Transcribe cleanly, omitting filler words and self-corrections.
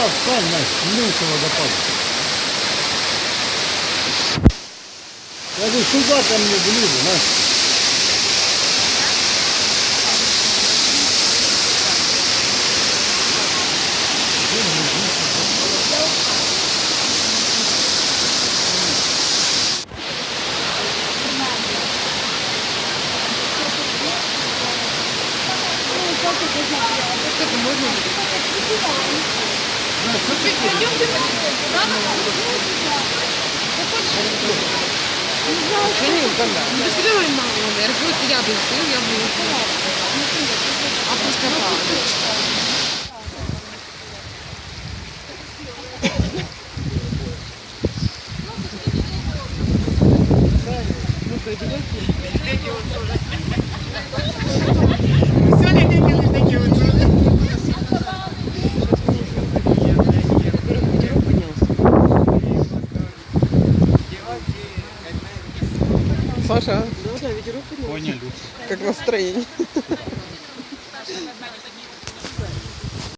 встань, Настя, мылся водопад. Я говорю, сюда ко мне ближе, Настя. Как можно? Быстрее, мама. Я просто я буду. А просто правда. Ну-ка, идите. Саша, Да, ветерок поднялся. Поняли. как настроение?